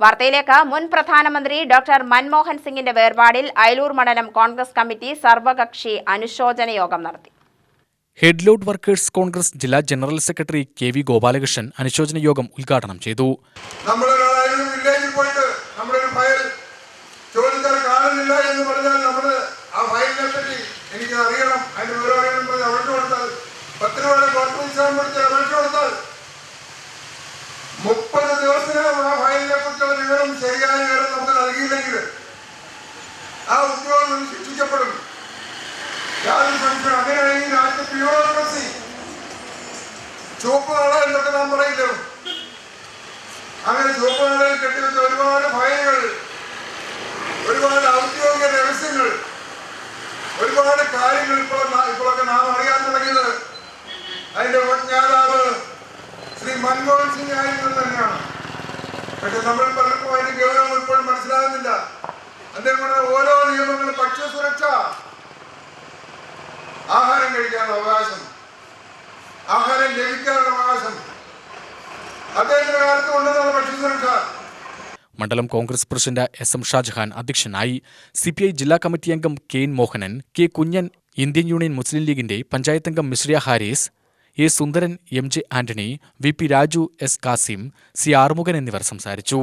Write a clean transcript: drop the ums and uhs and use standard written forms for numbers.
വാർത്തയിലേക്ക്. മുൻ പ്രധാനമന്ത്രി ഡോക്ടർ മൻമോഹൻ സിംഗിന്റെ വേർപാടിൽ അയലൂർ മണ്ഡലം കോൺഗ്രസ് കമ്മിറ്റി സർവകക്ഷി അനുശോചന യോഗം നടത്തി. ഹെഡ്ലോഡ് വർക്കേഴ്സ് കോൺഗ്രസ് ജില്ലാ ജനറൽ സെക്രട്ടറി KV ഗോപാലകൃഷ്ണൻ അനുശോചന യോഗം ഉദ്ഘാടനം ചെയ്തു. ശരിയായ വിവരം നമുക്ക് നൽകിയില്ലെങ്കിൽ ആ ഉദ്യോഗം ശിക്ഷിക്കപ്പെടും. യാതൊരു സംശയം. അങ്ങനെയാണെങ്കിൽ രാജ്യത്ത് ബ്യൂറോക്രസി ചുവപ്പ് നാള എന്നൊക്കെ നാം പറയില്ലോ. അങ്ങനെ ചുവപ്പ് നാളയിൽ കെട്ടിവെച്ച ഒരുപാട് ഫയലുകൾ, ഒരുപാട് ഔദ്യോഗിക രഹസ്യങ്ങൾ, ഒരുപാട് കാര്യങ്ങൾ ഇപ്പോഴൊക്കെ നാം അറിയാൻ തുടങ്ങിയത് അതിന്റെ ഉപജ്ഞാതാവ് ശ്രീ മൻമോഹൻ സിംഗ് ആയിരുന്നു തന്നെയാണ്. പക്ഷെ നമ്മൾ പലർക്കും അതിന്റെ ഗൗരവം ഇപ്പോഴും മനസ്സിലാകുന്നില്ല. അതേപോലെ ഓരോ നിയമങ്ങളും ഭക്ഷ്യസുരക്ഷ, ആഹാരം കഴിക്കാനുള്ള അവകാശം, ആഹാരം ലഭിക്കാനുള്ള അവകാശം, അദ്ദേഹത്തിന്റെ കാലത്ത് ഉണ്ടെന്നുള്ള ഭക്ഷ്യസുരക്ഷ. മണ്ഡലം കോൺഗ്രസ് പ്രസിഡന്റ് SM ഷാജഹാൻ അധ്യക്ഷനായി. CPI ജില്ലാ കമ്മിറ്റി അംഗം KN മോഹനൻ, K കുഞ്ഞൻ, ഇന്ത്യൻ യൂണിയൻ മുസ്ലിം ലീഗിന്റെ പഞ്ചായത്ത് അംഗം Misriya Haris, A Sundaran, MJ Antony, VP Raju, S Kasim, C Arumukhan എന്നിവർ സംസാരിച്ചു.